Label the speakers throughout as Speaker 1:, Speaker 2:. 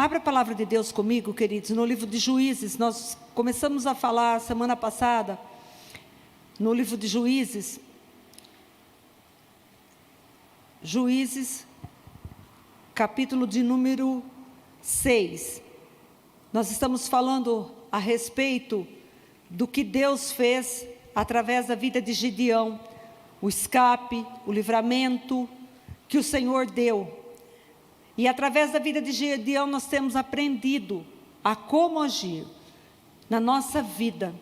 Speaker 1: Abra a palavra de Deus comigo, queridos, no livro de Juízes. Nós começamos a falar semana passada, no livro de Juízes. Juízes, capítulo de número 6. Nós estamos falando a respeito do que Deus fez através da vida de Gideão, o escape, o livramento que o Senhor deu. E através da vida de Gideão nós temos aprendido a como agir na nossa vida.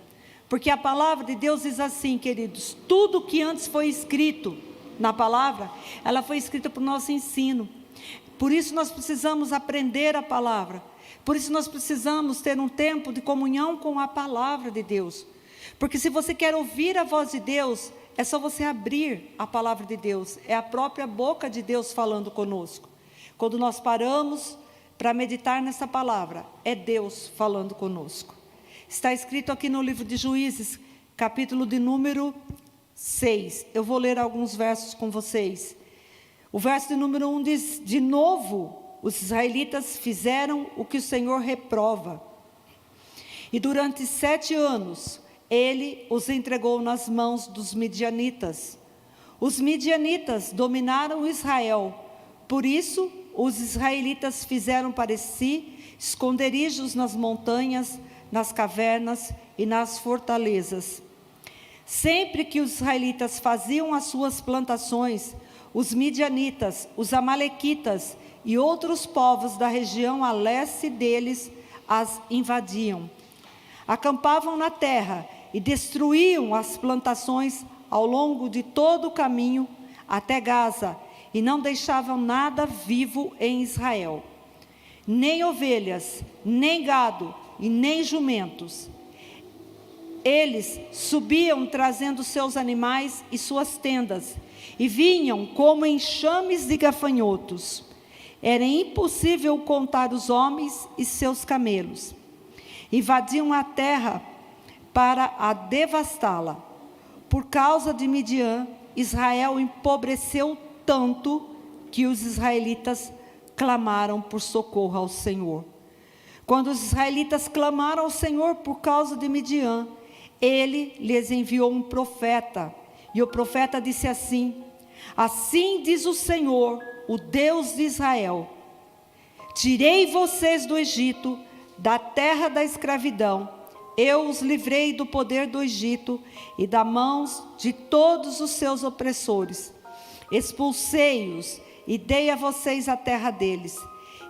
Speaker 1: Porque a palavra de Deus diz assim, queridos, tudo que antes foi escrito na palavra, ela foi escrita para o nosso ensino. Por isso nós precisamos aprender a palavra. Por isso nós precisamos ter um tempo de comunhão com a palavra de Deus. Porque se você quer ouvir a voz de Deus, é só você abrir a palavra de Deus. É a própria boca de Deus falando conosco. Quando nós paramos para meditar nessa palavra, é Deus falando conosco. Está escrito aqui no livro de Juízes, capítulo de número 6. Eu vou ler alguns versos com vocês. O verso de número 1 diz: de novo, os israelitas fizeram o que o Senhor reprova. E durante 7 anos, ele os entregou nas mãos dos midianitas. Os midianitas dominaram Israel. Por isso, os israelitas fizeram para si esconderijos nas montanhas, nas cavernas e nas fortalezas. Sempre que os israelitas faziam as suas plantações, os midianitas, os amalequitas e outros povos da região a leste deles as invadiam. Acampavam na terra e destruíam as plantações ao longo de todo o caminho até Gaza, e não deixavam nada vivo em Israel, nem ovelhas, nem gado e nem jumentos. Eles subiam trazendo seus animais e suas tendas, e vinham como enxames de gafanhotos. Era impossível contar os homens e seus camelos. Invadiam a terra para a devastá-la. Por causa de Midian, Israel empobreceu tanto que os israelitas clamaram por socorro ao Senhor. Quando os israelitas clamaram ao Senhor por causa de Midian, ele lhes enviou um profeta. E o profeta disse assim: assim diz o Senhor, o Deus de Israel: tirei vocês do Egito, da terra da escravidão. Eu os livrei do poder do Egito e das mãos de todos os seus opressores. Expulsei-os e dei a vocês a terra deles.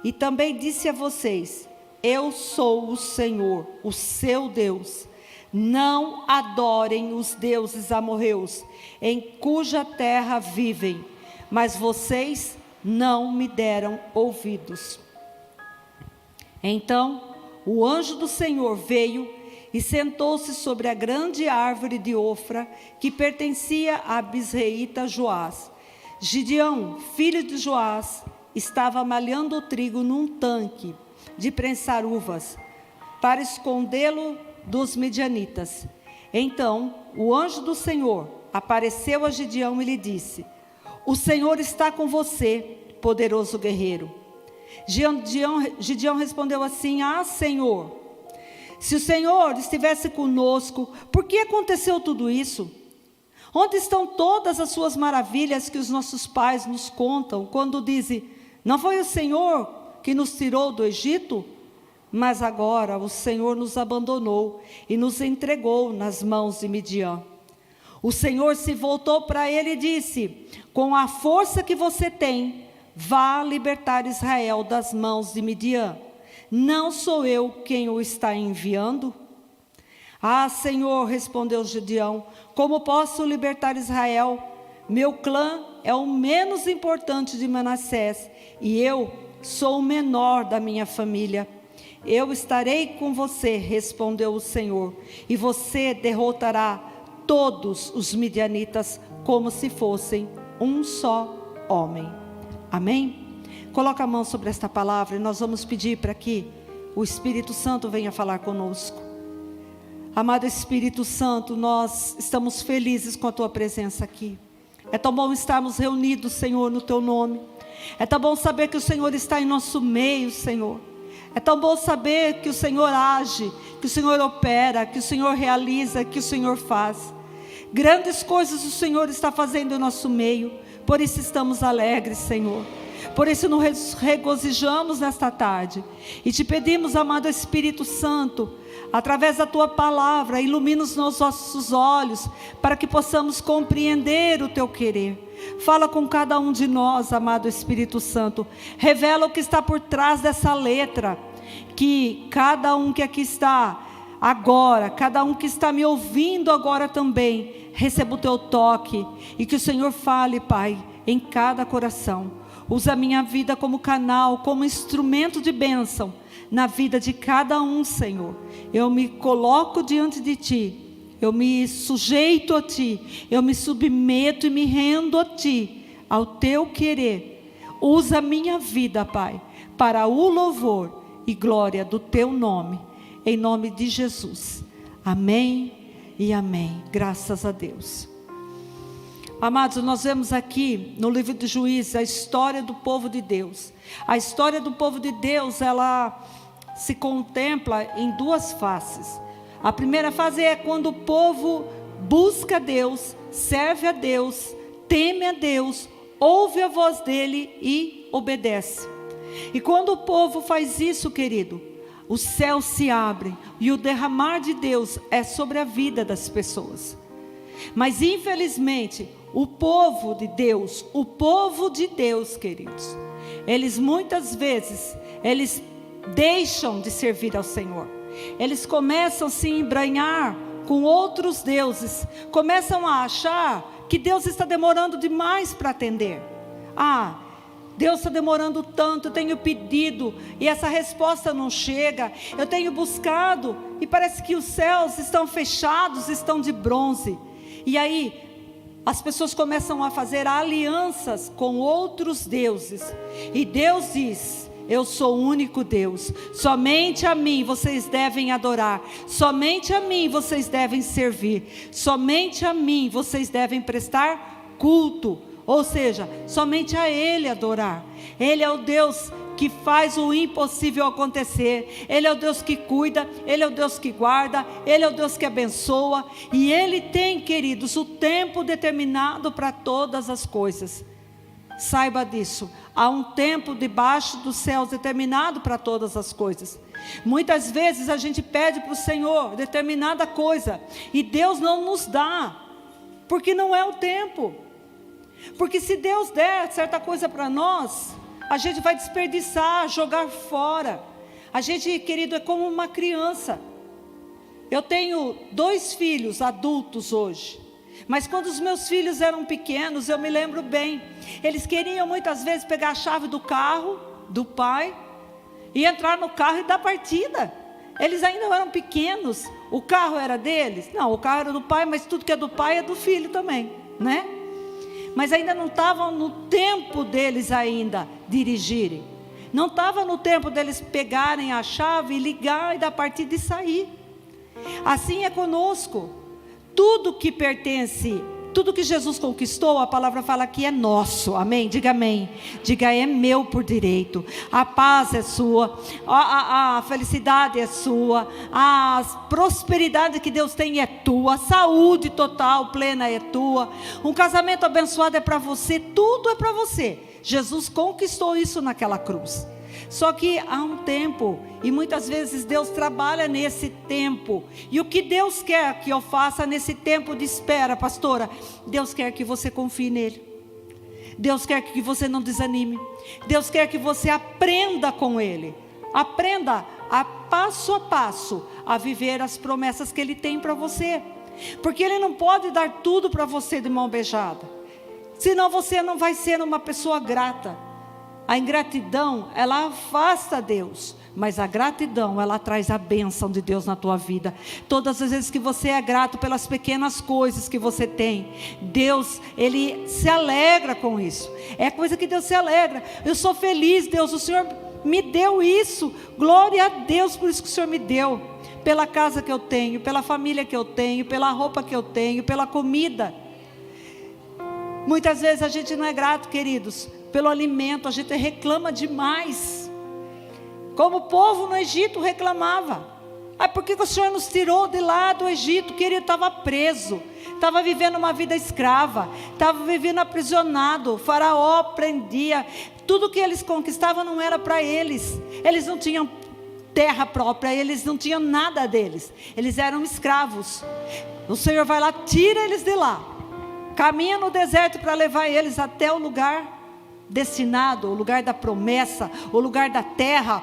Speaker 1: E também disse a vocês: eu sou o Senhor, o seu Deus. Não adorem os deuses amorreus, em cuja terra vivem. Mas vocês não me deram ouvidos. Então o anjo do Senhor veio e sentou-se sobre a grande árvore de Ofra, que pertencia a Bisreita Joás. Gideão, filho de Joás, estava malhando o trigo num tanque de prensar uvas, para escondê-lo dos midianitas. Então o anjo do Senhor apareceu a Gideão e lhe disse: o Senhor está com você, poderoso guerreiro. Gideão respondeu assim: ah, Senhor, se o Senhor estivesse conosco, por que aconteceu tudo isso? Onde estão todas as suas maravilhas que os nossos pais nos contam, quando dizem: não foi o Senhor que nos tirou do Egito? Mas agora o Senhor nos abandonou e nos entregou nas mãos de Midian. O Senhor se voltou para ele e disse: com a força que você tem, vá libertar Israel das mãos de Midian. Não sou eu quem o está enviando? Ah, Senhor, respondeu Gideão, como posso libertar Israel? Meu clã é o menos importante de Manassés, e eu sou o menor da minha família. Eu estarei com você, respondeu o Senhor, e você derrotará todos os midianitas como se fossem um só homem. Amém? Coloca a mão sobre esta palavra e nós vamos pedir para que o Espírito Santo venha falar conosco. Amado Espírito Santo, nós estamos felizes com a Tua presença aqui. É tão bom estarmos reunidos, Senhor, no Teu nome. É tão bom saber que o Senhor está em nosso meio, Senhor. É tão bom saber que o Senhor age, que o Senhor opera, que o Senhor realiza, que o Senhor faz. Grandes coisas o Senhor está fazendo em nosso meio, por isso estamos alegres, Senhor. Por isso nos regozijamos nesta tarde e te pedimos, amado Espírito Santo, através da tua palavra, ilumina os nossos olhos, para que possamos compreender o teu querer. Fala com cada um de nós, amado Espírito Santo, revela o que está por trás dessa letra, que cada um que aqui está agora, cada um que está me ouvindo agora também, receba o teu toque, e que o Senhor fale, Pai, em cada coração. Usa a minha vida como canal, como instrumento de bênção na vida de cada um, Senhor. Eu me coloco diante de Ti, eu me sujeito a Ti, eu me submeto e me rendo a Ti, ao Teu querer. Usa a minha vida, Pai, para o louvor e glória do Teu nome, em nome de Jesus. Amém e amém. Graças a Deus. Amados, nós vemos aqui no livro de Juízes a história do povo de Deus. A história do povo de Deus, ela se contempla em duas faces. A primeira fase é quando o povo busca a Deus, serve a Deus, teme a Deus, ouve a voz dele e obedece. E quando o povo faz isso, querido, os céus se abrem e o derramar de Deus é sobre a vida das pessoas. Mas infelizmente, o povo de Deus, queridos, eles muitas vezes, eles deixam de servir ao Senhor. Eles começam a se embranhar com outros deuses, começam a achar que Deus está demorando demais para atender. Deus está demorando tanto, eu tenho pedido e essa resposta não chega, eu tenho buscado e parece que os céus estão fechados, estão de bronze. E aí as pessoas começam a fazer alianças com outros deuses, e Deus diz: eu sou o único Deus, somente a mim vocês devem adorar, somente a mim vocês devem servir, somente a mim vocês devem prestar culto, ou seja, somente a Ele adorar. Ele é o Deus que faz o impossível acontecer, Ele é o Deus que cuida, Ele é o Deus que guarda, Ele é o Deus que abençoa, e Ele tem, queridos, o tempo determinado para todas as coisas. Saiba disso, há um tempo debaixo dos céus determinado para todas as coisas. Muitas vezes a gente pede para o Senhor determinada coisa, e Deus não nos dá, porque não é o tempo. Porque se Deus der certa coisa para nós, a gente vai desperdiçar, jogar fora. A gente, querido, é como uma criança. Eu tenho 2 filhos adultos hoje, mas quando os meus filhos eram pequenos, eu me lembro bem, eles queriam muitas vezes pegar a chave do carro do pai e entrar no carro e dar partida. Eles ainda eram pequenos. O carro era deles? Não, o carro era do pai, mas tudo que é do pai é do filho também, né? Mas ainda não estavam no tempo deles ainda dirigirem. Não estava no tempo deles pegarem a chave e ligar e dar partida e sair. Assim é conosco. Tudo que pertence, tudo que Jesus conquistou, a palavra fala que é nosso. Amém? Diga amém. Diga: é meu por direito. A paz é sua, a felicidade é sua, a prosperidade que Deus tem é tua, a saúde total, plena é tua, um casamento abençoado é para você, tudo é para você. Jesus conquistou isso naquela cruz. Só que há um tempo, e muitas vezes Deus trabalha nesse tempo, e o que Deus quer que eu faça nesse tempo de espera, pastora? Deus quer que você confie nele, Deus quer que você não desanime, Deus quer que você aprenda com ele, aprenda a passo a viver as promessas que ele tem para você, porque ele não pode dar tudo para você de mão beijada, senão você não vai ser uma pessoa grata. A ingratidão, ela afasta Deus, mas a gratidão, ela traz a bênção de Deus na tua vida. Todas as vezes que você é grato pelas pequenas coisas que você tem, Deus, Ele se alegra com isso. É coisa que Deus se alegra. Eu sou feliz, Deus, o Senhor me deu isso. Glória a Deus por isso que o Senhor me deu. Pela casa que eu tenho, pela família que eu tenho, pela roupa que eu tenho, pela comida. Muitas vezes a gente não é grato, queridos, pelo alimento, a gente reclama demais. Como o povo no Egito reclamava: por que o Senhor nos tirou de lá do Egito? Querido, estava preso, estava vivendo uma vida escrava, estava vivendo aprisionado. O faraó prendia, tudo que eles conquistavam não era para eles. Eles não tinham terra própria, eles não tinham nada deles, eles eram escravos. O Senhor vai lá, tira eles de lá, caminha no deserto para levar eles até o lugar destinado, o lugar da promessa, o lugar da terra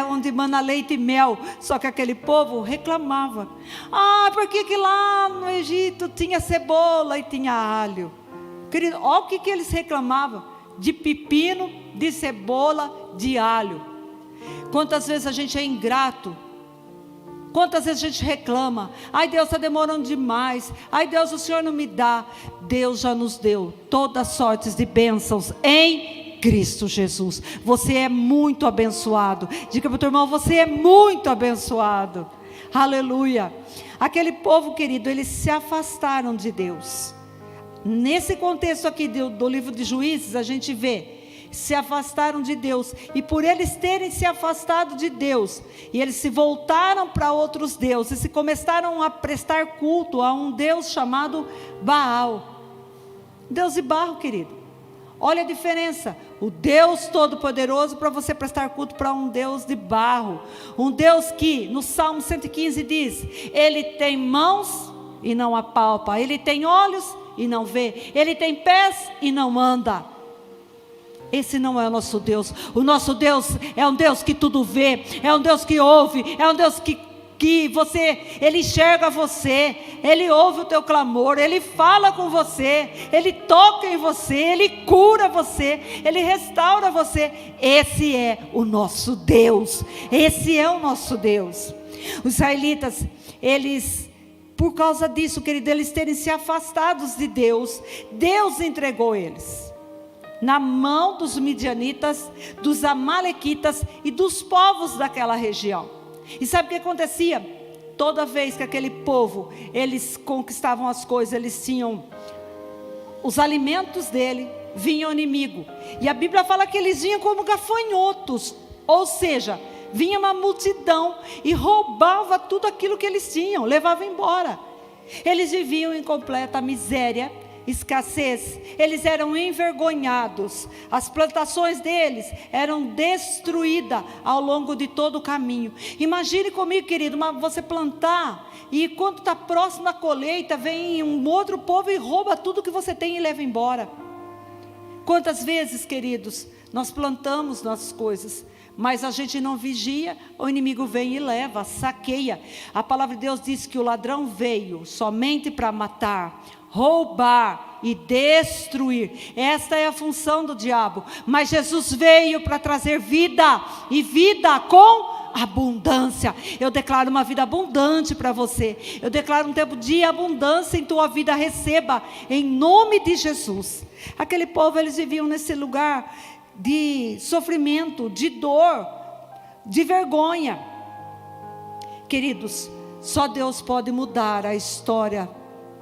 Speaker 1: onde mana leite e mel. Só que aquele povo reclamava: por que lá no Egito tinha cebola e tinha alho? Querido, olha o que eles reclamavam: de pepino, de cebola, de alho. Quantas vezes a gente é ingrato, quantas vezes a gente reclama: ai Deus, está demorando demais, ai Deus, o Senhor não me dá. Deus já nos deu todas sortes de bênçãos em Cristo Jesus. Você é muito abençoado. Diga para o teu irmão: você é muito abençoado. Aleluia. Aquele povo, querido, eles se afastaram de Deus. Nesse contexto aqui do livro de Juízes, a gente vê: se afastaram de Deus, e por eles terem se afastado de Deus, e eles se voltaram para outros deuses, e começaram a prestar culto a um Deus chamado Baal, Deus de barro, querido. Olha a diferença: o Deus Todo-Poderoso, para você prestar culto para um Deus de barro, um Deus que no Salmo 115 diz: Ele tem mãos e não apalpa, Ele tem olhos e não vê, Ele tem pés e não anda. Esse não é o nosso Deus. O nosso Deus é um Deus que tudo vê, é um Deus que ouve, é um Deus que Ele enxerga você, Ele ouve o teu clamor, Ele fala com você, Ele toca em você, Ele cura você, Ele restaura você. Esse é o nosso Deus, esse é o nosso Deus. Os israelitas, eles, por causa disso, querido, eles terem se afastados de Deus, Deus entregou eles na mão dos midianitas, dos amalequitas e dos povos daquela região. E sabe o que acontecia? Toda vez que aquele povo, eles conquistavam as coisas, eles tinham os alimentos dele, vinha o inimigo. E a Bíblia fala que eles vinham como gafanhotos, ou seja, vinha uma multidão e roubava tudo aquilo que eles tinham, levava embora. Eles viviam em completa miséria, escassez, eles eram envergonhados, as plantações deles eram destruídas ao longo de todo o caminho. Imagine comigo, querido, você plantar e quando está próximo da colheita, vem um outro povo e rouba tudo que você tem e leva embora. Quantas vezes, queridos, nós plantamos nossas coisas, mas a gente não vigia, o inimigo vem e leva, saqueia. A palavra de Deus diz que o ladrão veio somente para matar, roubar e destruir. Esta é a função do diabo. Mas Jesus veio para trazer vida, e vida com abundância. Eu declaro uma vida abundante para você. Eu declaro um tempo de abundância em tua vida. Receba em nome de Jesus. Aquele povo, eles viviam nesse lugar de sofrimento, de dor, de vergonha. Queridos, só Deus pode mudar a história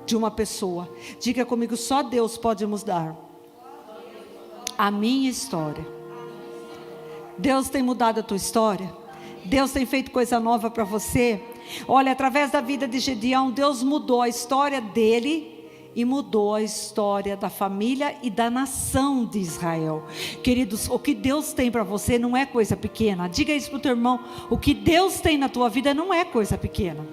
Speaker 1: de uma pessoa. Diga comigo: só Deus pode mudar a minha história. Deus tem mudado a tua história. Deus tem feito coisa nova para você. Olha, através da vida de Gedeão, Deus mudou a história dele e mudou a história da família e da nação de Israel. Queridos, o que Deus tem para você não é coisa pequena. Diga isso para o teu irmão: o que Deus tem na tua vida não é coisa pequena,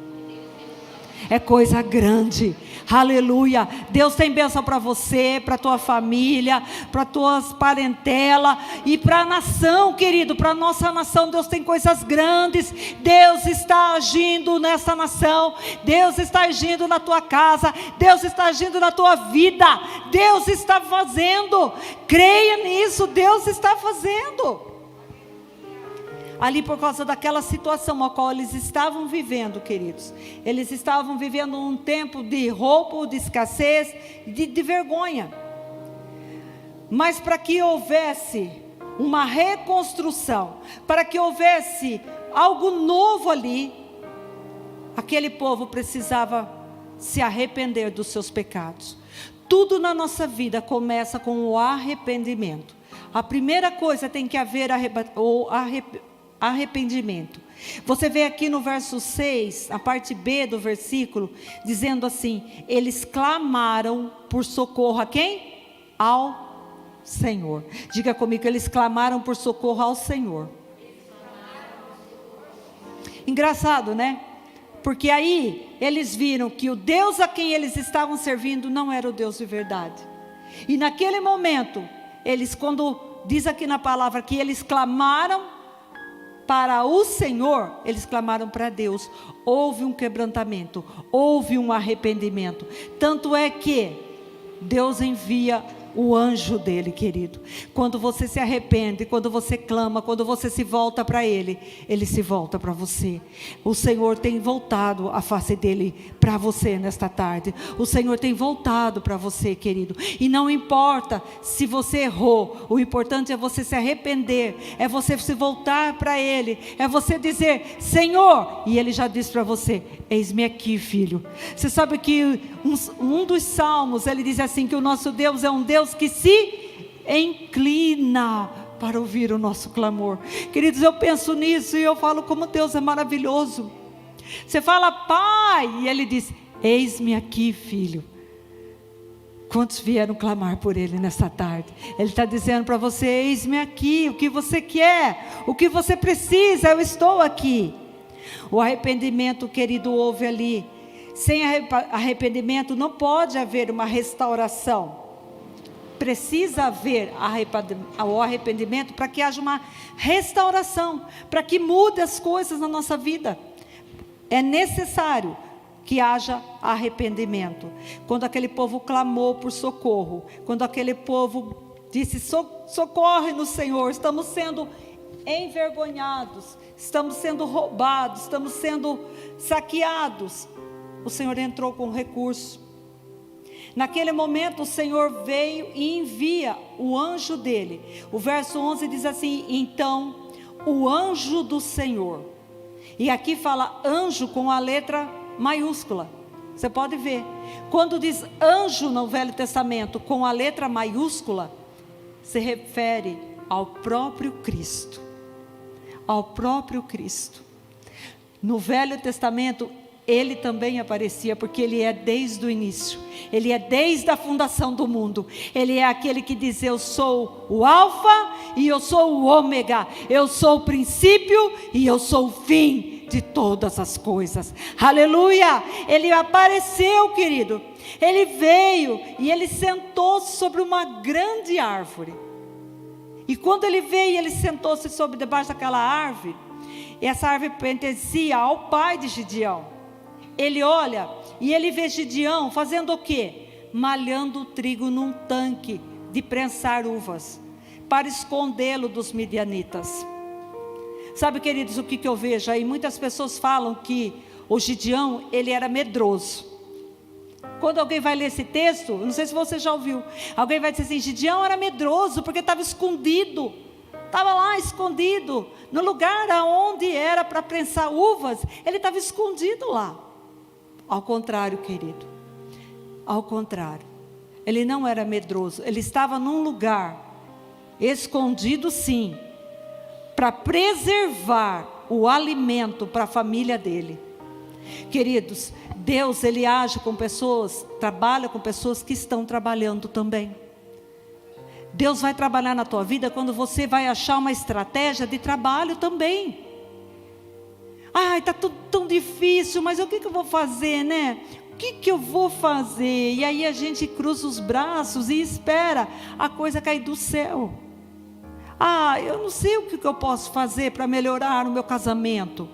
Speaker 1: é coisa grande. Aleluia. Deus tem bênção para você, para a tua família, para tuas parentelas e para a nação, querido, para a nossa nação. Deus tem coisas grandes. Deus está agindo nessa nação. Deus está agindo na tua casa. Deus está agindo na tua vida. Deus está fazendo. Creia nisso. Deus está fazendo. Ali, por causa daquela situação a qual eles estavam vivendo, queridos, eles estavam vivendo um tempo de roubo, de escassez, de vergonha. Mas para que houvesse uma reconstrução, para que houvesse algo novo ali, aquele povo precisava se arrepender dos seus pecados. Tudo na nossa vida começa com o arrependimento. A primeira coisa tem que haver arrependimento. Você vê aqui no verso 6, a parte B do versículo, dizendo assim: eles clamaram por socorro a quem? Ao Senhor. Diga comigo, eles clamaram por socorro ao Senhor. Engraçado, né? Porque aí eles viram que o Deus a quem eles estavam servindo não era o Deus de verdade. E naquele momento, eles, quando diz aqui na palavra que eles clamaram para o Senhor, eles clamaram para Deus. Houve um quebrantamento, houve um arrependimento. Tanto é que Deus envia o anjo dele, querido. Quando você se arrepende, quando você clama, quando você se volta para ele, ele se volta para você. O Senhor tem voltado a face dele para você nesta tarde. O Senhor tem voltado para você, querido. E não importa se você errou, o importante é você se arrepender, é você se voltar para ele, é você dizer: Senhor, e ele já diz para você: eis-me aqui, filho. Você sabe que um dos salmos, ele diz assim, que o nosso Deus é um Deus que se inclina para ouvir o nosso clamor. Queridos, eu penso nisso e eu falo como Deus é maravilhoso. Você fala: Pai, e ele diz: eis-me aqui, filho. Quantos vieram clamar por ele nessa tarde? Ele está dizendo para você: eis-me aqui, o que você quer, o que você precisa, eu estou aqui. O arrependimento, querido, houve ali. Sem arrependimento não pode haver uma restauração. Precisa haver o arrependimento para que haja uma restauração, para que mude as coisas na nossa vida. É necessário que haja arrependimento. Quando aquele povo clamou por socorro, quando aquele povo disse: socorre no Senhor, estamos sendo envergonhados, estamos sendo roubados, estamos sendo saqueados, o Senhor entrou com recurso. Naquele momento o Senhor veio e envia o anjo dele. O verso 11 diz assim: então o anjo do Senhor, e aqui fala anjo com a letra maiúscula. Você pode ver, quando diz anjo no Velho Testamento com a letra maiúscula, se refere ao próprio Cristo. Ao próprio Cristo. No Velho Testamento ele também aparecia, porque ele é desde o início, ele é desde a fundação do mundo, ele é aquele que diz: eu sou o alfa e eu sou o ômega, eu sou o princípio e eu sou o fim de todas as coisas. Aleluia! Ele apareceu, querido, ele veio e ele sentou-se sobre uma grande árvore. E quando ele veio, ele sentou-se sobre debaixo daquela árvore. E essa árvore pertencia ao pai de Gideão. Ele olha e ele vê Gideão fazendo o quê? Malhando o trigo num tanque de prensar uvas, para escondê-lo dos midianitas. Sabe, queridos, o que eu vejo aí? Muitas pessoas falam que o Gideão, ele era medroso. Quando alguém vai ler esse texto, não sei se você já ouviu, alguém vai dizer assim: Gideão era medroso porque estava escondido. Estava lá escondido, no lugar aonde era para prensar uvas, ele estava escondido lá. Ao contrário, querido, ao contrário, ele não era medroso, ele estava num lugar, escondido sim, para preservar o alimento para a família dele. Queridos, Deus, ele age com pessoas, trabalha com pessoas que estão trabalhando também. Deus vai trabalhar na tua vida quando você vai achar uma estratégia de trabalho também. Ai, está tudo tão difícil, mas o que eu vou fazer, né? O que eu vou fazer? E aí a gente cruza os braços e espera a coisa cair do céu. Ah, eu não sei o que eu posso fazer para melhorar o meu casamento.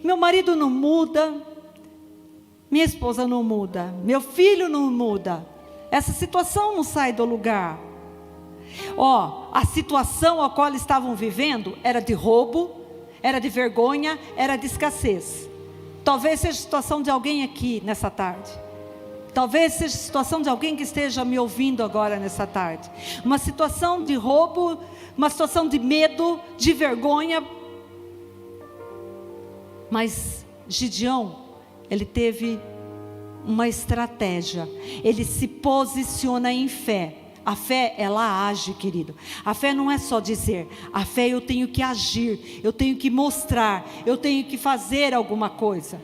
Speaker 1: Meu marido não muda, minha esposa não muda, meu filho não muda. Essa situação não sai do lugar. A situação a qual eles estavam vivendo era de roubo, era de vergonha, era de escassez. Talvez seja a situação de alguém aqui nessa tarde. Talvez seja a situação de alguém que esteja me ouvindo agora nessa tarde. Uma situação de roubo, uma situação de medo, de vergonha. Mas Gideão, ele teve uma estratégia. Ele se posiciona em fé A fé, ela age, querido. A fé não é só dizer. A fé eu tenho que agir, eu tenho que mostrar, eu tenho que fazer alguma coisa.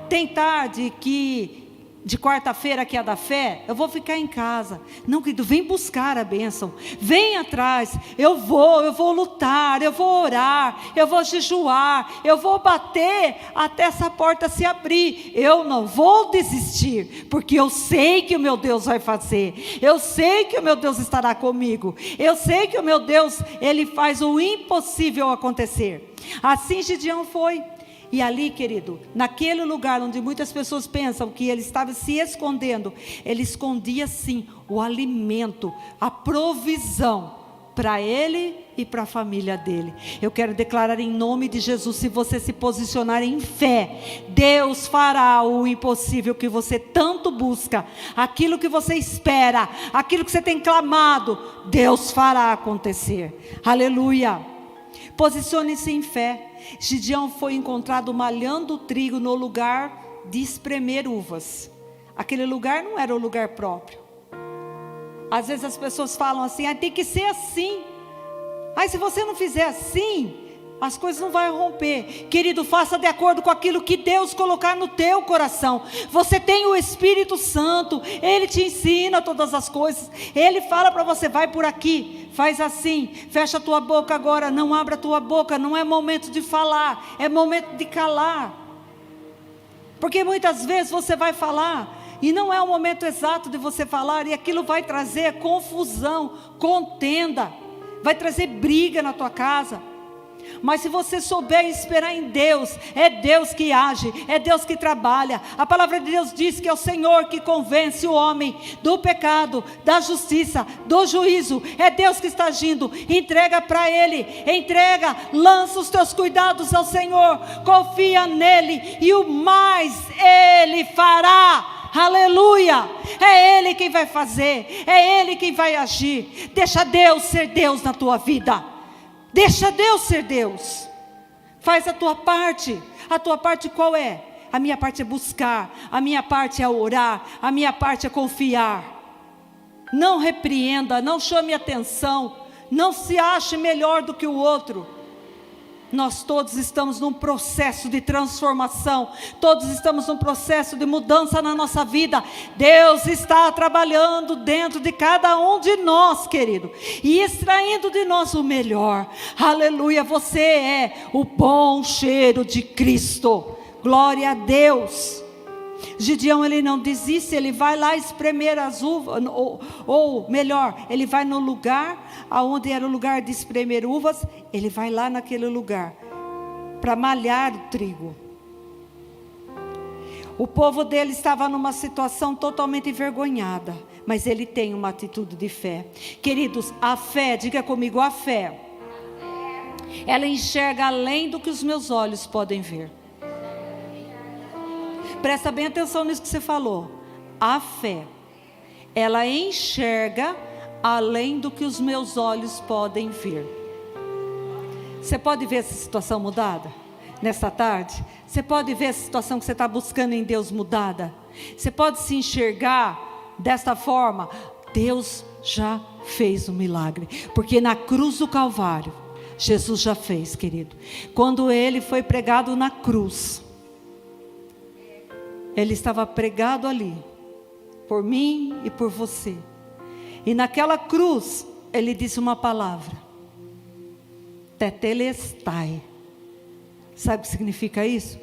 Speaker 1: Tem tarde que de quarta-feira que é da fé, eu vou ficar em casa. Não, querido, vem buscar a bênção, vem atrás. Eu vou lutar, eu vou orar, eu vou jejuar, eu vou bater até essa porta se abrir. Eu não vou desistir, porque eu sei que o meu Deus vai fazer, eu sei que o meu Deus estará comigo, eu sei que o meu Deus, Ele faz o impossível acontecer. Assim Gideão foi. E ali, querido, naquele lugar onde muitas pessoas pensam que ele estava se escondendo, ele escondia sim o alimento, a provisão para ele e para a família dele. Eu quero declarar em nome de Jesus, se você se posicionar em fé, Deus fará o impossível que você tanto busca, aquilo que você espera, aquilo que você tem clamado, Deus fará acontecer. Aleluia! Posicione-se em fé. Gideão foi encontrado malhando trigo no lugar de espremer uvas. Aquele lugar não era o lugar próprio. Às vezes as pessoas falam assim: tem que ser assim. Se você não fizer assim, as coisas não vão romper. Querido, faça de acordo com aquilo que Deus colocar no teu coração. Você tem o Espírito Santo, Ele te ensina todas as coisas. Ele fala para você: vai por aqui, faz assim, fecha a tua boca agora, não abra a tua boca. Não é momento de falar, é momento de calar. Porque muitas vezes você vai falar e não é o momento exato de você falar, e aquilo vai trazer confusão, contenda, vai trazer briga na tua casa. Mas se você souber esperar em Deus, é Deus que age, é Deus que trabalha. A palavra de Deus diz que é o Senhor que convence o homem do pecado, da justiça, do juízo. É Deus que está agindo. Entrega para Ele, entrega, lança os teus cuidados ao Senhor, confia nele e o mais Ele fará. Aleluia, é Ele quem vai fazer, é Ele quem vai agir. Deixa Deus ser Deus na tua vida. Deixa Deus ser Deus. Faz a tua parte. A tua parte qual é? A minha parte é buscar, a minha parte é orar, a minha parte é confiar. Não repreenda, não chame atenção, não se ache melhor do que o outro. Nós todos estamos num processo de transformação, todos estamos num processo de mudança na nossa vida. Deus está trabalhando dentro de cada um de nós, querido, e extraindo de nós o melhor. Aleluia, você é o bom cheiro de Cristo, glória a Deus. Gideão, ele não desiste, ele vai lá espremer as uvas, ou melhor, ele vai no lugar, aonde era o lugar de espremer uvas, ele vai lá naquele lugar, para malhar o trigo. O povo dele estava numa situação totalmente envergonhada, mas ele tem uma atitude de fé. Queridos, a fé, diga comigo, a fé, ela enxerga além do que os meus olhos podem ver. Presta bem atenção nisso que você falou. A fé, ela enxerga além do que os meus olhos podem ver. Você pode ver essa situação mudada nesta tarde? Você pode ver essa situação que você está buscando em Deus mudada? Você pode se enxergar desta forma? Deus já fez um milagre, porque na cruz do Calvário Jesus já fez, querido. Quando Ele foi pregado na cruz, Ele estava pregado ali, por mim e por você. E naquela cruz, Ele disse uma palavra: Tetelestai. Sabe o que significa isso?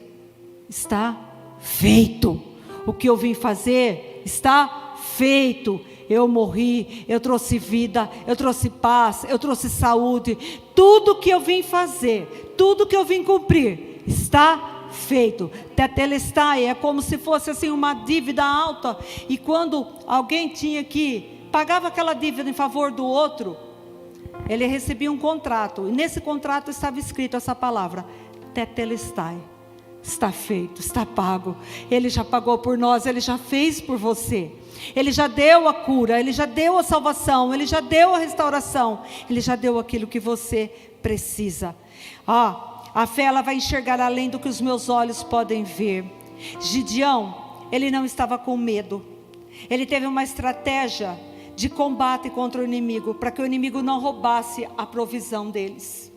Speaker 1: Está feito. O que eu vim fazer, está feito. Eu morri, eu trouxe vida, eu trouxe paz, eu trouxe saúde. Tudo que eu vim fazer, tudo que eu vim cumprir, está feito. Tetelestai é como se fosse assim uma dívida alta, e quando alguém tinha que pagava aquela dívida em favor do outro, ele recebia um contrato, e nesse contrato estava escrito essa palavra: Tetelestai. Está feito, está pago. Ele já pagou por nós, Ele já fez por você. Ele já deu a cura, Ele já deu a salvação, Ele já deu a restauração, Ele já deu aquilo que você precisa. A fé, ela vai enxergar além do que os meus olhos podem ver. Gideão, ele não estava com medo. Ele teve uma estratégia de combate contra o inimigo, para que o inimigo não roubasse a provisão deles.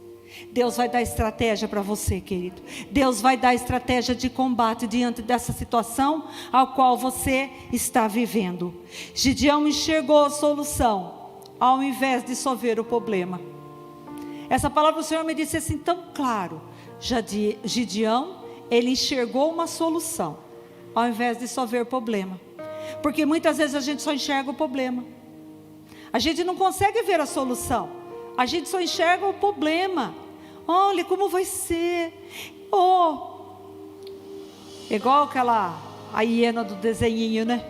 Speaker 1: Deus vai dar estratégia para você, querido. Deus vai dar estratégia de combate diante dessa situação ao qual você está vivendo. Gideão enxergou a solução, ao invés de só ver o problema. Essa palavra o Senhor me disse assim tão claro. Gideão, ele enxergou uma solução, ao invés de só ver o problema. Porque muitas vezes a gente só enxerga o problema. A gente não consegue ver a solução. A gente só enxerga o problema. Olha como vai ser. Igual a hiena do desenhinho, né?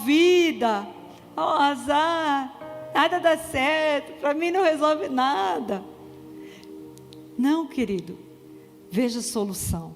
Speaker 1: Vida, azar, nada dá certo, para mim não resolve nada. Não, querido, veja a solução.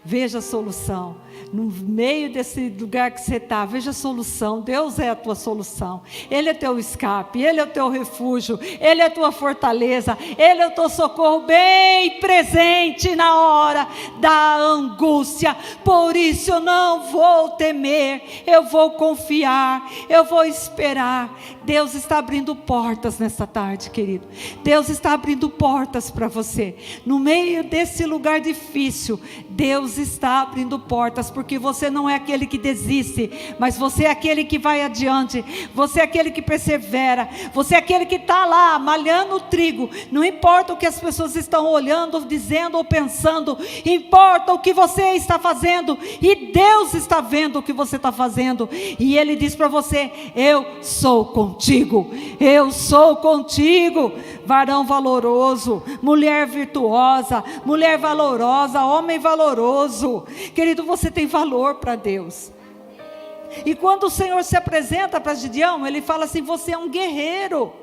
Speaker 1: Veja a solução, no meio desse lugar que você está, veja a solução. Deus é a tua solução, Ele é teu escape, Ele é o teu refúgio, Ele é a tua fortaleza, Ele é o teu socorro bem presente na hora da angústia. Por isso eu não vou temer, eu vou confiar, eu vou esperar. Deus está abrindo portas nessa tarde, querido. Deus está abrindo portas para você, no meio desse lugar difícil. Deus está abrindo portas, porque você não é aquele que desiste, mas você é aquele que vai adiante, você é aquele que persevera, você é aquele que está lá malhando o trigo. Não importa o que as pessoas estão olhando, dizendo ou pensando, importa o que você está fazendo, e Deus está vendo o que você está fazendo, e Ele diz para você: eu sou contigo, eu sou contigo. Varão valoroso, mulher virtuosa, mulher valorosa, homem valoroso. Querido, você tem valor para Deus. E quando o Senhor se apresenta para Gideão, Ele fala assim: você é um guerreiro.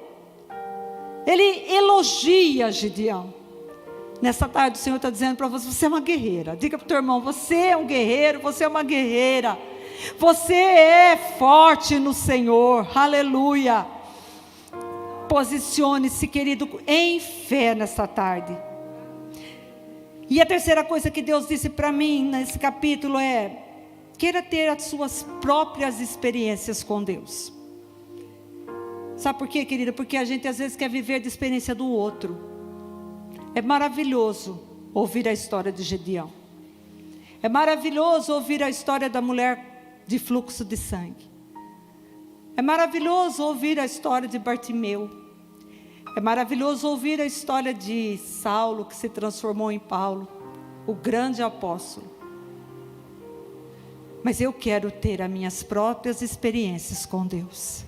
Speaker 1: Ele elogia Gideão. Nessa tarde o Senhor está dizendo para você: você é uma guerreira. Diga para o teu irmão: você é um guerreiro, você é uma guerreira. Você é forte no Senhor, aleluia. Posicione-se, querido, em fé nessa tarde. E a terceira coisa que Deus disse para mim nesse capítulo é: queira ter as suas próprias experiências com Deus. Sabe por quê, querida? Porque a gente às vezes quer viver de experiência do outro. É maravilhoso ouvir a história de Gideão. É maravilhoso ouvir a história da mulher de fluxo de sangue. É maravilhoso ouvir a história de Bartimeu. É maravilhoso ouvir a história de Saulo, que se transformou em Paulo, o grande apóstolo. Mas eu quero ter as minhas próprias experiências com Deus.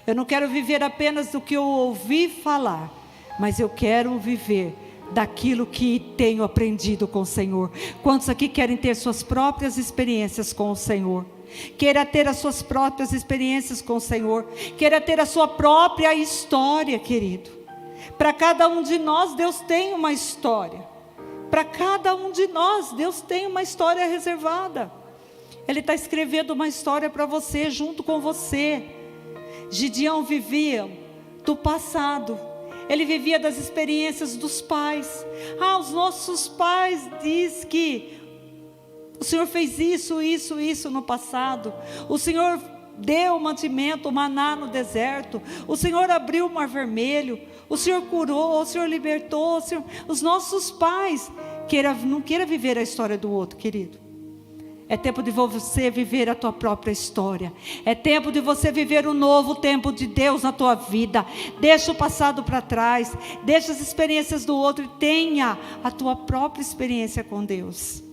Speaker 1: Eu não quero viver apenas do que eu ouvi falar, mas eu quero viver daquilo que tenho aprendido com o Senhor. Quantos aqui querem ter suas próprias experiências com o Senhor? Queira ter as suas próprias experiências com o Senhor. Queira ter a sua própria história, querido. Para cada um de nós, Deus tem uma história. Para cada um de nós, Deus tem uma história reservada. Ele está escrevendo uma história para você, junto com você. Gideão vivia do passado. Ele vivia das experiências dos pais. Os nossos pais dizem que o Senhor fez isso no passado. O Senhor deu mantimento, o maná no deserto. O Senhor abriu o mar vermelho. O Senhor curou, o Senhor libertou. Os nossos pais. Não queira viver a história do outro, querido. É tempo de você viver a tua própria história. É tempo de você viver um novo tempo de Deus na tua vida. Deixa o passado para trás. Deixa as experiências do outro e tenha a tua própria experiência com Deus.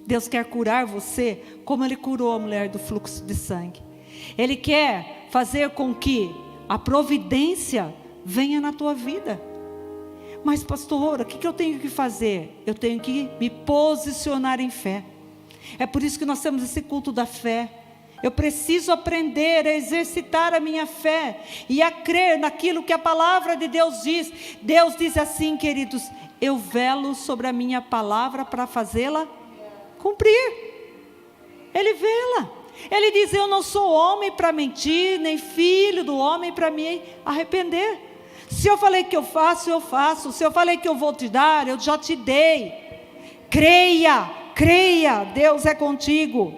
Speaker 1: Deus quer curar você como Ele curou a mulher do fluxo de sangue. Ele quer fazer com que a providência venha na tua vida. Mas pastora, o que eu tenho que fazer? Eu tenho que me posicionar em fé. É por isso que nós temos esse culto da fé. Eu preciso aprender a exercitar a minha fé e a crer naquilo que a palavra de Deus diz. Deus diz assim, queridos: eu velo sobre a minha palavra para fazê-la cumprir. Ele vela. Ele diz: eu não sou homem para mentir, nem filho do homem para me arrepender. Se eu falei que eu faço, eu faço. Se eu falei que eu vou te dar, eu já te dei. Creia, Deus é contigo.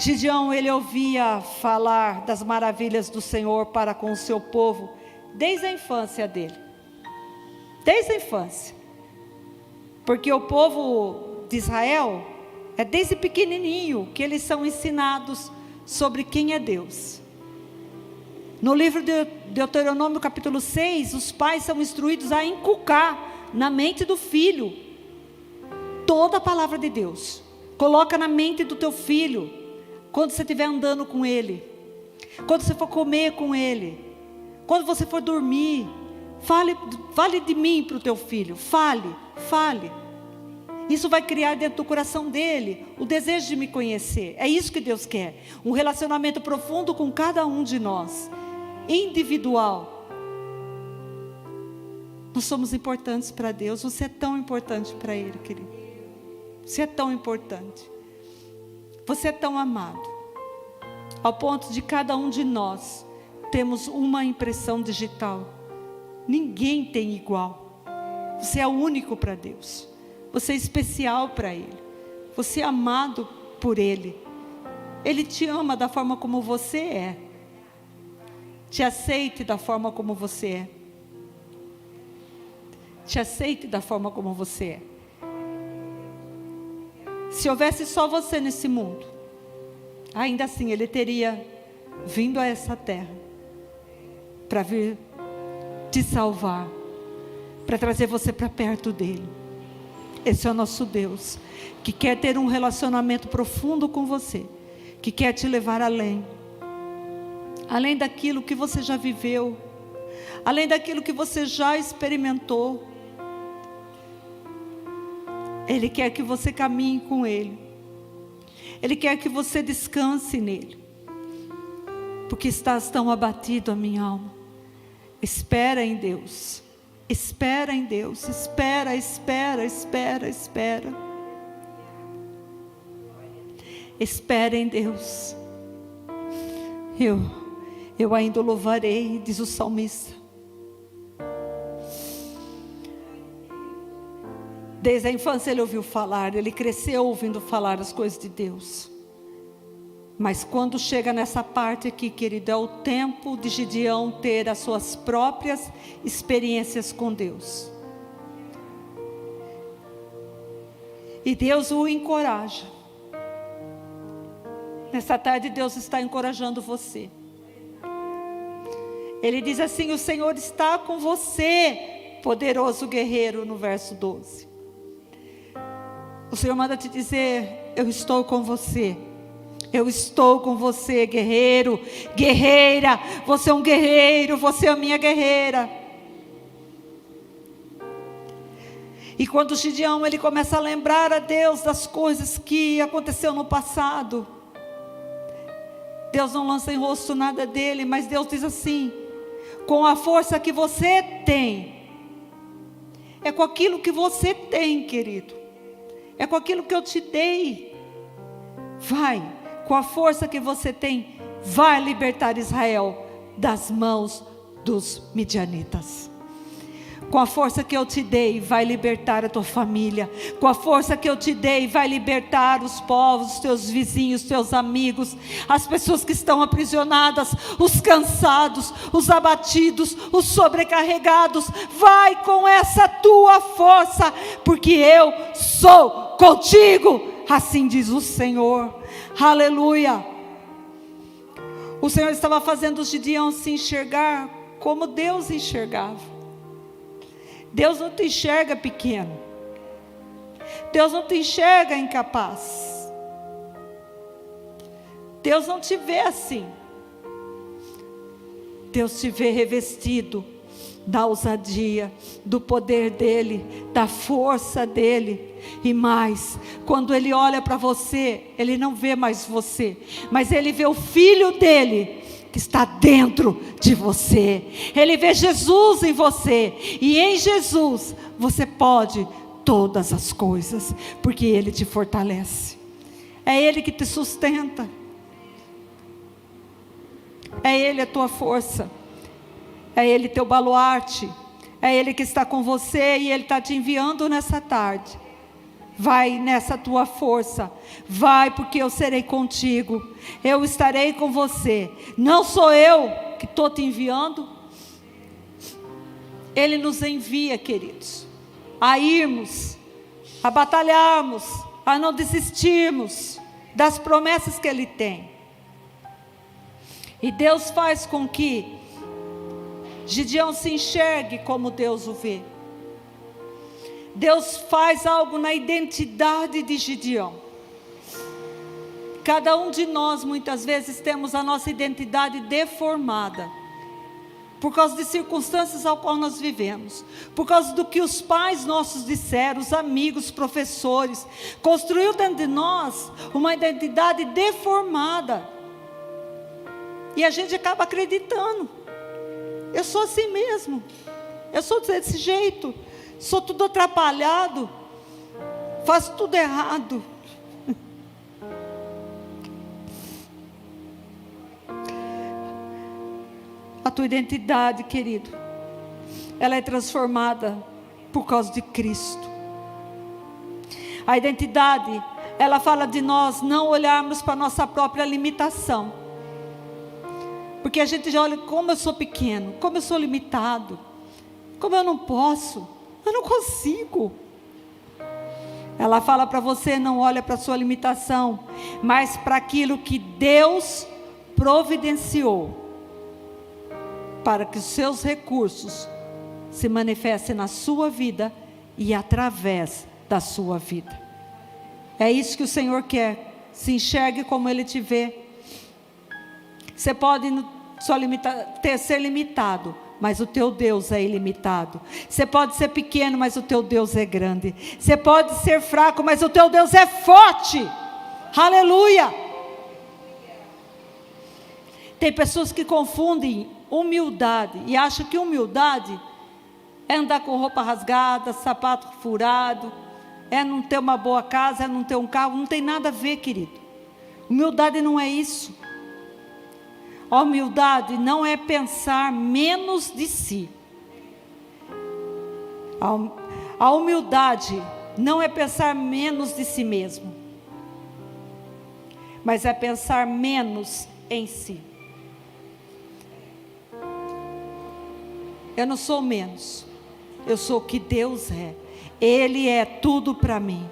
Speaker 1: Gideão, ele ouvia falar das maravilhas do Senhor para com o seu povo, desde a infância dele. Desde a infância. Porque o povo de Israel, é desde pequenininho que eles são ensinados sobre quem é Deus. No livro de Deuteronômio capítulo 6, os pais são instruídos a inculcar na mente do filho toda a palavra de Deus. Coloca na mente do teu filho, quando você estiver andando com ele, quando você for comer com ele, quando você for dormir, fale de mim para o teu filho, fale. Isso vai criar dentro do coração dele o desejo de me conhecer. É isso que Deus quer, um relacionamento profundo com cada um de nós, individual. Nós somos importantes para Deus. Você é tão importante para Ele, querido. Você é tão importante. Você é tão amado, ao ponto de cada um de nós temos uma impressão digital. Ninguém tem igual. Você é único para Deus. Você é especial para Ele. Você é amado por Ele. Ele te ama da forma como você é. Te aceite da forma como você é. Te aceite da forma como você é. Se houvesse só você nesse mundo, ainda assim Ele teria vindo a essa terra para vir te salvar, para trazer você para perto dEle. Esse é o nosso Deus, que quer ter um relacionamento profundo com você, que quer te levar além daquilo que você já viveu, além daquilo que você já experimentou. Ele quer que você caminhe com Ele. Ele quer que você descanse nele. Porque estás tão abatido, a minha alma. Espera em Deus. Espera em Deus. Espera. Espera em Deus. Eu ainda o louvarei, diz o salmista. Desde a infância ele ouviu falar, ele cresceu ouvindo falar as coisas de Deus. Mas quando chega nessa parte aqui, querido, é o tempo de Gideão ter as suas próprias experiências com Deus. E Deus o encoraja. Nessa tarde Deus está encorajando você. Ele diz assim: o Senhor está com você, poderoso guerreiro, no verso 12. O Senhor manda te dizer: eu estou com você. Eu estou com você, guerreiro, guerreira. Você é um guerreiro, você é a minha guerreira. E quando Gideão ele começa a lembrar a Deus das coisas que aconteceu no passado, Deus não lança em rosto nada dele, mas Deus diz assim: com a força que você tem, é com aquilo que você tem, querido, é com aquilo que eu te dei. Vai, com a força que você tem, vai libertar Israel das mãos dos midianitas. Com a força que eu te dei, vai libertar a tua família. Com a força que eu te dei, vai libertar os povos, os teus vizinhos, os teus amigos, as pessoas que estão aprisionadas, os cansados, os abatidos, os sobrecarregados. Vai com essa tua força, porque eu sou contigo, assim diz o Senhor. Aleluia. O Senhor estava fazendo Gideão se enxergar como Deus enxergava. Deus não te enxerga pequeno. Deus não te enxerga incapaz. Deus não te vê assim. Deus te vê revestido da ousadia, do poder dEle, da força dEle. E mais, quando Ele olha para você, Ele não vê mais você, mas Ele vê o Filho dEle, que está dentro de você. Ele vê Jesus em você, e em Jesus você pode todas as coisas, porque Ele te fortalece. É Ele que te sustenta. É Ele a tua força. É Ele teu baluarte. É Ele que está com você, e Ele está te enviando nessa tarde. Vai nessa tua força, vai, porque eu serei contigo, eu estarei com você. Não sou eu que estou te enviando, Ele nos envia, queridos, a irmos, a batalharmos, a não desistirmos das promessas que Ele tem. E Deus faz com que Gideão se enxergue como Deus o vê. Deus faz algo na identidade de Gideão. Cada um de nós muitas vezes temos a nossa identidade deformada, por causa de circunstâncias ao qual nós vivemos, por causa do que os pais nossos disseram, os amigos, professores, construiu dentro de nós uma identidade deformada, e a gente acaba acreditando, eu sou assim mesmo, eu sou desse jeito, sou tudo atrapalhado, faço tudo errado. A tua identidade, querido, ela é transformada por causa de Cristo. A identidade, ela fala de nós não olharmos para a nossa própria limitação, porque a gente já olha como eu sou pequeno, como eu sou limitado, como eu não posso, eu não consigo. Ela fala para você, não olha para a sua limitação, mas para aquilo que Deus providenciou, para que os seus recursos se manifestem na sua vida e através da sua vida. É isso que o Senhor quer. Se enxergue como Ele te vê. Você pode ser limitado, mas o teu Deus é ilimitado. Você pode ser pequeno, mas o teu Deus é grande. Você pode ser fraco, mas o teu Deus é forte. Aleluia! Tem pessoas que confundem humildade e acham que humildade é andar com roupa rasgada, sapato furado, é não ter uma boa casa, é não ter um carro. Não tem nada a ver, querido. Humildade não é isso. A humildade não é pensar menos de si. A humildade não é pensar menos de si mesmo, mas é pensar menos em si. Eu não sou menos, eu sou o que Deus é. Ele é tudo para mim.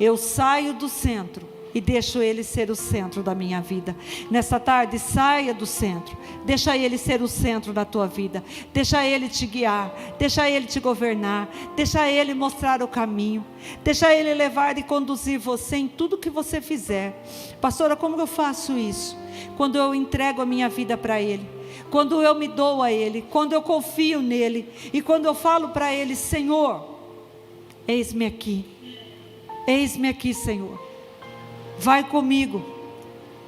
Speaker 1: Eu saio do centro e deixo Ele ser o centro da minha vida. Nessa tarde, saia do centro, deixa Ele ser o centro da tua vida, deixa Ele te guiar, deixa Ele te governar, deixa Ele mostrar o caminho, deixa Ele levar e conduzir você em tudo que você fizer. Pastora, como eu faço isso? Quando eu entrego a minha vida para Ele, quando eu me dou a Ele, quando eu confio nele, e quando eu falo para Ele, Senhor, eis-me aqui, Senhor, vai comigo,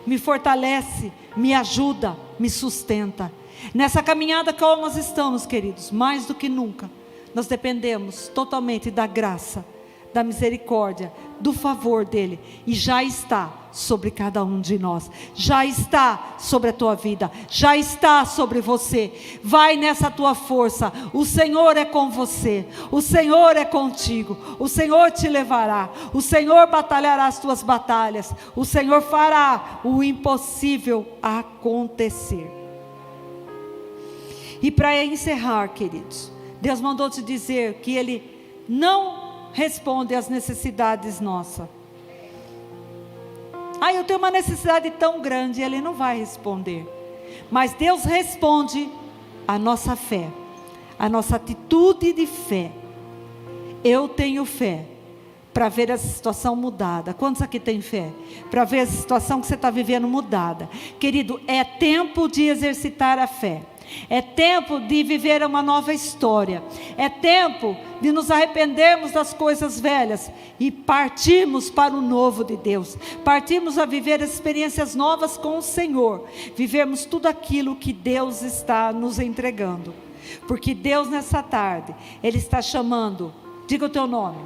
Speaker 1: me fortalece, me ajuda, me sustenta. Nessa caminhada que nós estamos, queridos, mais do que nunca, nós dependemos totalmente da graça, da misericórdia, do favor dEle, e já está sobre cada um de nós, já está sobre a tua vida, já está sobre você. Vai nessa tua força, o Senhor é com você, o Senhor é contigo, o Senhor te levará, o Senhor batalhará as tuas batalhas, o Senhor fará o impossível acontecer. E para encerrar, queridos, Deus mandou te dizer que Ele não responde às necessidades nossas. Eu tenho uma necessidade tão grande, Ele não vai responder. Mas Deus responde a nossa fé, a nossa atitude de fé. Eu tenho fé para ver essa situação mudada. Quantos aqui têm fé? Para ver a situação que você está vivendo mudada. Querido, é tempo de exercitar a fé. É tempo de viver uma nova história. É tempo de nos arrependermos das coisas velhas e partirmos para o novo de Deus. Partirmos a viver experiências novas com o Senhor. Vivermos tudo aquilo que Deus está nos entregando. Porque Deus nessa tarde, Ele está chamando, diga o teu nome.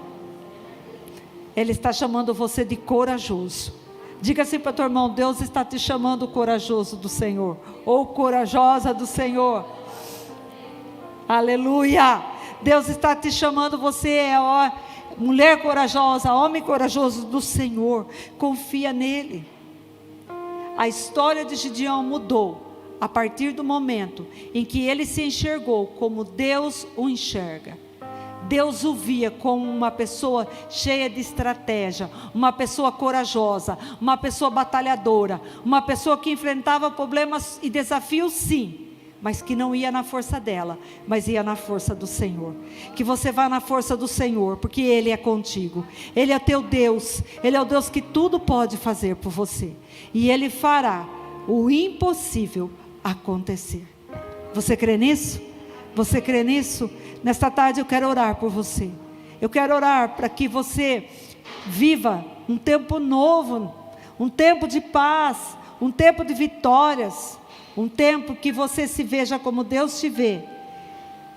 Speaker 1: Ele está chamando você de corajoso. Diga assim para o teu irmão, Deus está te chamando corajoso do Senhor, ou corajosa do Senhor. Aleluia! Deus está te chamando, você mulher corajosa, homem corajoso do Senhor, confia nele. A história de Gideão mudou a partir do momento em que ele se enxergou como Deus o enxerga. Deus o via como uma pessoa cheia de estratégia, uma pessoa corajosa, uma pessoa batalhadora, uma pessoa que enfrentava problemas e desafios, sim, mas que não ia na força dela, mas ia na força do Senhor. Que você vá na força do Senhor, porque Ele é contigo. Ele é teu Deus, Ele é o Deus que tudo pode fazer por você, e Ele fará o impossível acontecer. Você crê nisso? Você crê nisso? Nesta tarde eu quero orar por você. Eu quero orar para que você viva um tempo novo, um tempo de paz, um tempo de vitórias, um tempo que você se veja como Deus te vê,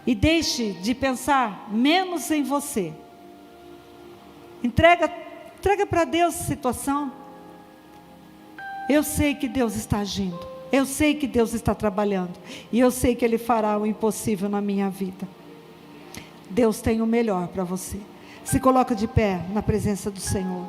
Speaker 1: e deixe de pensar menos em você. Entrega para Deus a situação. Eu sei que Deus está agindo. Eu sei que Deus está trabalhando. E eu sei que Ele fará o impossível na minha vida. Deus tem o melhor para você. Se coloca de pé na presença do Senhor.